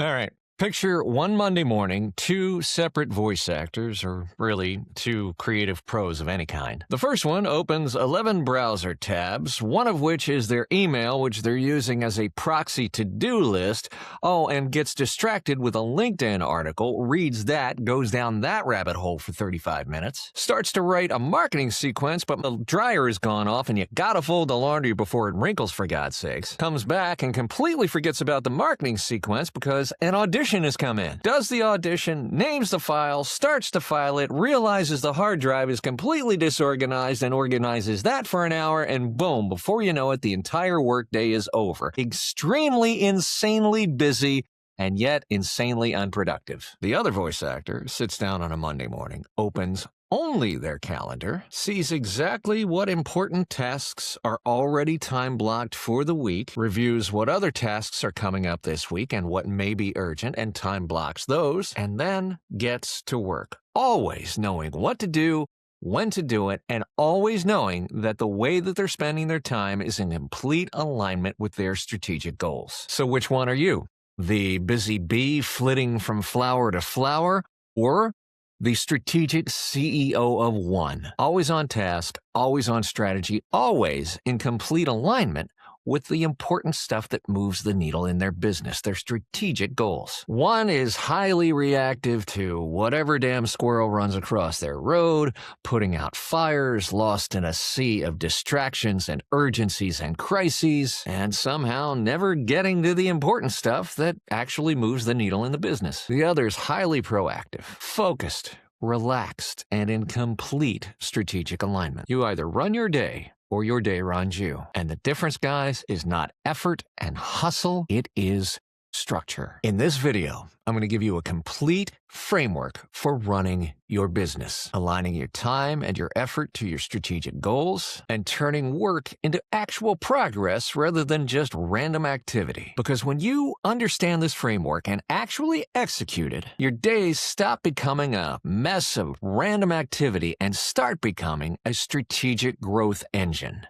All right. Picture one Monday morning, two separate voice actors, or really two creative pros of any kind. The first one opens 11 browser tabs, one of which is their email, which they're using as a proxy to-do list. Oh, and gets distracted with a LinkedIn article, reads that, goes down that rabbit hole for 35 minutes, starts to write a marketing sequence, but the dryer has gone off and you gotta fold the laundry before it wrinkles, for God's sakes. Comes back and completely forgets about the marketing sequence because an audition has come in. Does the audition, names the file, starts to file it, realizes the hard drive is completely disorganized and organizes that for an hour, and boom, before you know it, the entire workday is over. Extremely, insanely busy, and yet insanely unproductive. The other voice actor sits down on a Monday morning, opens only their calendar, sees exactly what important tasks are already time-blocked for the week, reviews what other tasks are coming up this week and what may be urgent, and time-blocks those, and then gets to work. Always knowing what to do, when to do it, and always knowing that the way that they're spending their time is in complete alignment with their strategic goals. So which one are you? The busy bee flitting from flower to flower, or the strategic CEO of one? Always on task, always on strategy, always in complete alignment with the important stuff that moves the needle in their business, their strategic goals. One is highly reactive to whatever damn squirrel runs across their road, putting out fires, lost in a sea of distractions and urgencies and crises, and somehow never getting to the important stuff that actually moves the needle in the business. The other is highly proactive, focused, relaxed, and in complete strategic alignment. You either run your day or your day runs you. And the difference, guys, is not effort and hustle, it is structure. In this video, I'm going to give you a complete framework for running your business, aligning your time and your effort to your strategic goals, and turning work into actual progress rather than just random activity. Because when you understand this framework and actually execute it, your days stop becoming a mess of random activity and start becoming a strategic growth engine.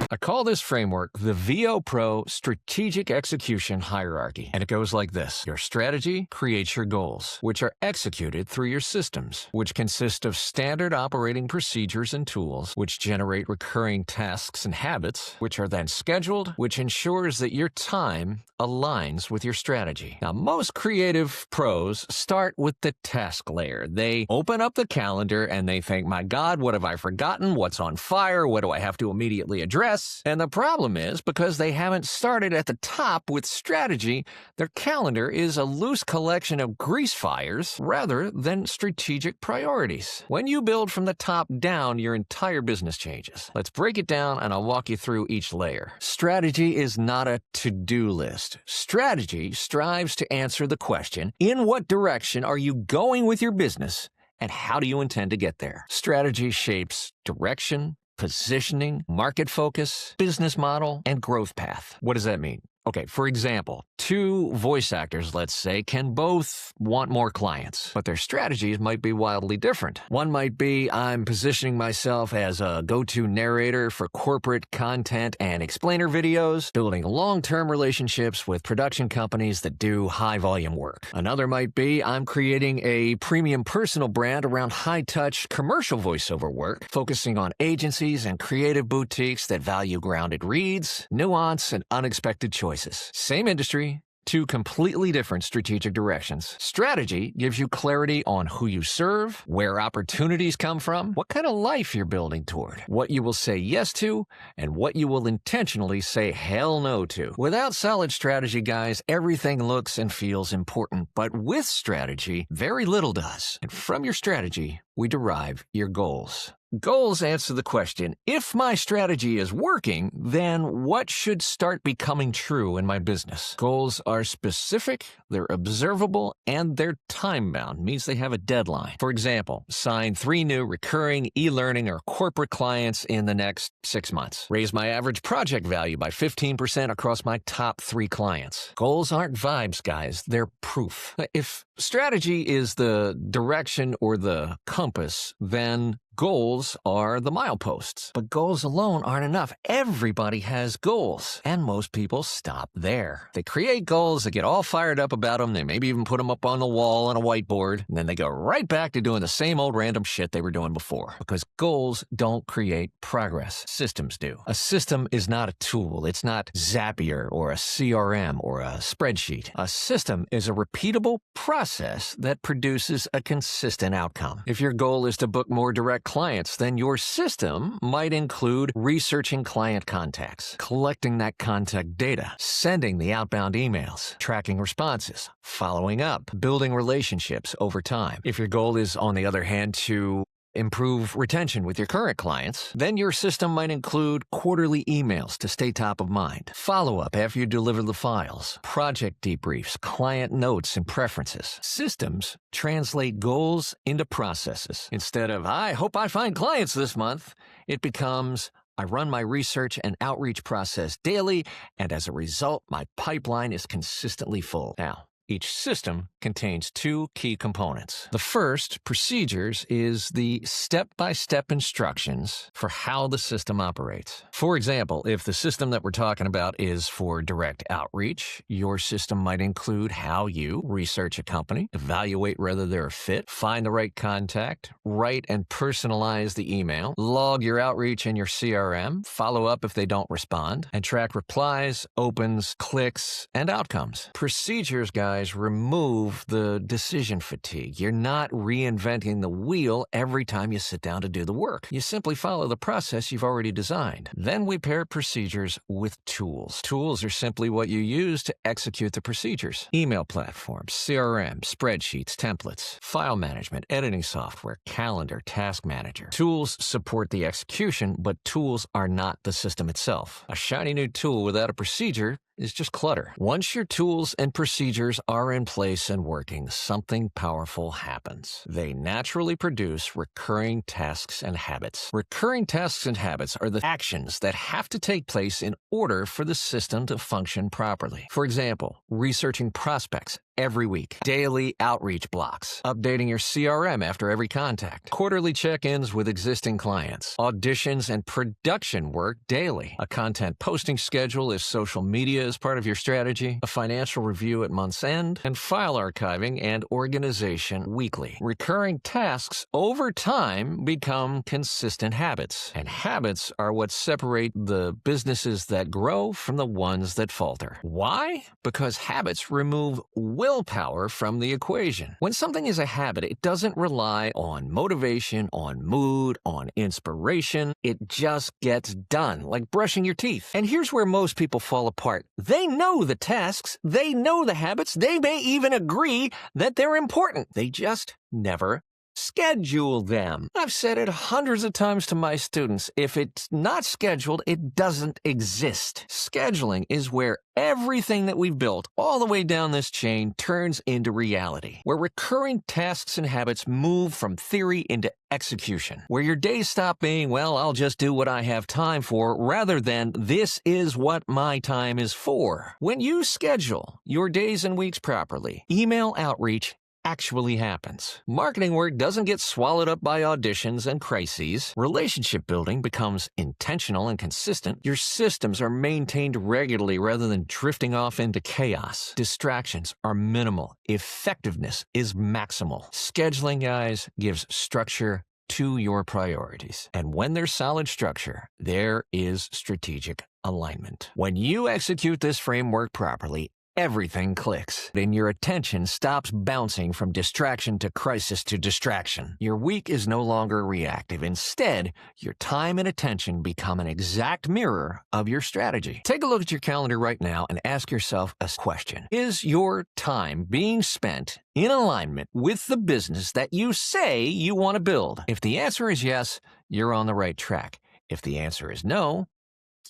I call this framework the VO Pro Strategic Execution Hierarchy, and it goes like this. Your strategy creates your goals, which are executed through your systems, which consist of standard operating procedures and tools, which generate recurring tasks and habits, which are then scheduled, which ensures that your time aligns with your strategy. Now, most creative pros start with the task layer. They open up the calendar and they think, my God, what have I forgotten? What's on fire? What do I have to immediately address? And the problem is, because they haven't started at the top with strategy, their calendar is a loose collection of grease fires rather than strategic priorities. When you build from the top down, your entire business changes. Let's break it down and I'll walk you through each layer. Strategy is not a to-do list. Strategy strives to answer the question, in what direction are you going with your business and how do you intend to get there? Strategy shapes direction, positioning, market focus, business model, and growth path. What does that mean? Okay, for example, two voice actors, let's say, can both want more clients, but their strategies might be wildly different. One might be, I'm positioning myself as a go-to narrator for corporate content and explainer videos, building long-term relationships with production companies that do high-volume work. Another might be, I'm creating a premium personal brand around high-touch commercial voiceover work, focusing on agencies and creative boutiques that value grounded reads, nuance, and unexpected choices. Same industry, two completely different strategic directions. Strategy gives you clarity on who you serve, where opportunities come from, what kind of life you're building toward, what you will say yes to, and what you will intentionally say hell no to. Without solid strategy, guys, everything looks and feels important, but with strategy, very little does. And from your strategy, we derive your goals. Goals answer the question, if my strategy is working, then what should start becoming true in my business? Goals are specific, they're observable, and they're time-bound, means they have a deadline. For example, sign 3 new recurring e-learning or corporate clients in the next 6 months. Raise my average project value by 15% across my top 3 clients. Goals aren't vibes, guys, they're proof. If strategy is the direction or the compass, then goals are the mileposts. But goals alone aren't enough. Everybody has goals, and most people stop there. They create goals, they get all fired up about them, they maybe even put them up on the wall on a whiteboard, and then they go right back to doing the same old random shit they were doing before. Because goals don't create progress. Systems do. A system is not a tool. It's not Zapier or a CRM or a spreadsheet. A system is a repeatable process that produces a consistent outcome. If your goal is to book more direct clients, then your system might include researching client contacts, collecting that contact data, sending the outbound emails, tracking responses, following up, building relationships over time. If your goal is, on the other hand, to improve retention with your current clients, then your system might include quarterly emails to stay top of mind, follow-up after you deliver the files, project debriefs, client notes, and preferences. Systems translate goals into processes. Instead of, I hope I find clients this month, it becomes, I run my research and outreach process daily, and as a result, my pipeline is consistently full. Now, each system contains two key components. The first, procedures, is the step-by-step instructions for how the system operates. For example, if the system that we're talking about is for direct outreach, your system might include how you research a company, evaluate whether they're a fit, find the right contact, write and personalize the email, log your outreach in your CRM, follow up if they don't respond, and track replies, opens, clicks, and outcomes. Procedures, guys, remove the decision fatigue. You're not reinventing the wheel every time you sit down to do the work. You simply follow the process you've already designed. Then we pair procedures with tools. Tools are simply what you use to execute the procedures. Email platforms, CRM, spreadsheets, templates, file management, editing software, calendar, task manager. Tools support the execution, but tools are not the system itself. A shiny new tool without a procedure is just clutter. Once your tools and procedures are in place and working, something powerful happens. They naturally produce recurring tasks and habits. Recurring tasks and habits are the actions that have to take place in order for the system to function properly. For example, researching prospects every week, daily outreach blocks, updating your CRM after every contact, quarterly check-ins with existing clients, auditions and production work daily, a content posting schedule if social media is part of your strategy, a financial review at month's end, and file archiving and organization weekly. Recurring tasks over time become consistent habits, and habits are what separate the businesses that grow from the ones that falter. Why? Because habits remove willpower from the equation. When something is a habit, it doesn't rely on motivation, on mood, on inspiration. It just gets done, like brushing your teeth. And here's where most people fall apart. They know the tasks, they know the habits, they may even agree that they're important. They just never schedule them. I've said it hundreds of times to my students. If it's not scheduled, it doesn't exist. Scheduling is where everything that we've built all the way down this chain turns into reality, where recurring tasks and habits move from theory into execution, where your days stop being, well, I'll just do what I have time for, rather than this is what my time is for. When you schedule your days and weeks properly, email outreach actually happens. Marketing work doesn't get swallowed up by auditions and crises. Relationship building becomes intentional and consistent. Your systems are maintained regularly rather than drifting off into chaos. Distractions are minimal. Effectiveness is maximal. Scheduling, guys, gives structure to your priorities. And when there's solid structure, there is strategic alignment. When you execute this framework properly, everything clicks. Then your attention stops bouncing from distraction to crisis to distraction. Your week is no longer reactive. Instead, your time and attention become an exact mirror of your strategy. Take a look at your calendar right now and ask yourself a question. Is your time being spent in alignment with the business that you say you want to build? If the answer is yes, you're on the right track. If the answer is no,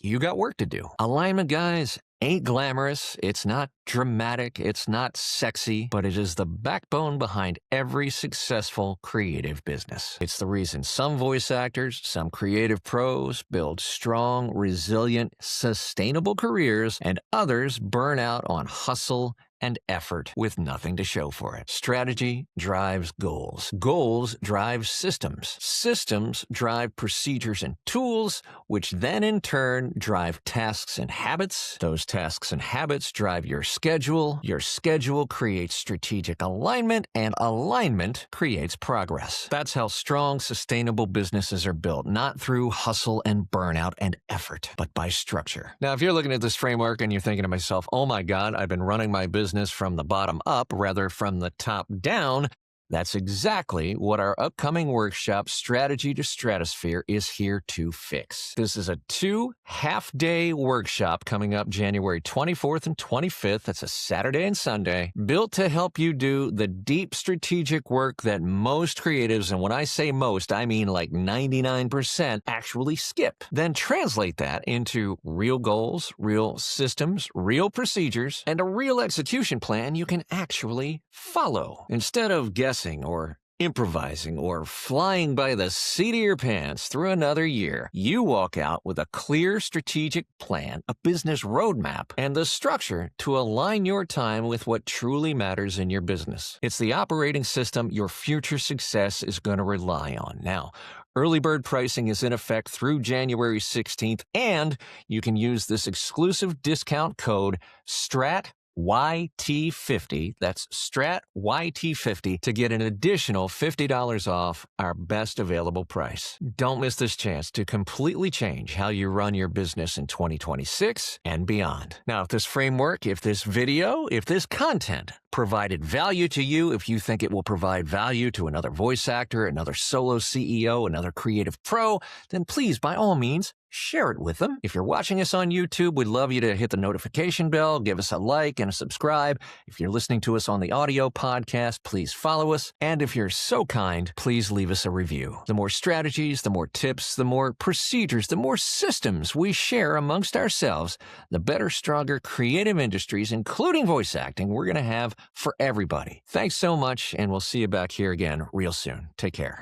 you got work to do. Alignment, guys, ain't glamorous, it's not dramatic, it's not sexy, but it is the backbone behind every successful creative business. It's the reason some voice actors, some creative pros build strong, resilient, sustainable careers, and others burn out on hustle and effort with nothing to show for it. Strategy drives goals. Goals drive systems. Systems drive procedures and tools, which then in turn drive tasks and habits. Those tasks and habits drive your schedule. Your schedule creates strategic alignment, and alignment creates progress. That's how strong, sustainable businesses are built, not through hustle and burnout and effort, but by structure. Now, if you're looking at this framework and you're thinking to myself, oh my God, I've been running my business from the bottom up rather from the top down, that's exactly what our upcoming workshop, Strategy to Stratosphere, is here to fix. This is a 2 half-day workshop coming up January 24th and 25th. That's a Saturday and Sunday, built to help you do the deep strategic work that most creatives, and when I say most, I mean like 99%, actually skip. Then translate that into real goals, real systems, real procedures, and a real execution plan you can actually follow. Instead of guessing or improvising or flying by the seat of your pants through another year, you walk out with a clear strategic plan, a business roadmap, and the structure to align your time with what truly matters in your business. It's the operating system your future success is going to rely on. Now, early bird pricing is in effect through January 16th, and you can use this exclusive discount code STRATYT50, that's STRATYT50, to get an additional $50 off our best available price. Don't miss this chance to completely change how you run your business in 2026 and beyond. Now, if this framework, if this video, if this content provided value to you, if you think it will provide value to another voice actor, another solo CEO, another creative pro, then please, by all means, share it with them. If you're watching us on YouTube, we'd love you to hit the notification bell, give us a like and a subscribe. If you're listening to us on the audio podcast, please follow us. And if you're so kind, please leave us a review. The more strategies, the more tips, the more procedures, the more systems we share amongst ourselves, the better, stronger creative industries, including voice acting, we're going to have for everybody. Thanks so much, and we'll see you back here again real soon. Take care.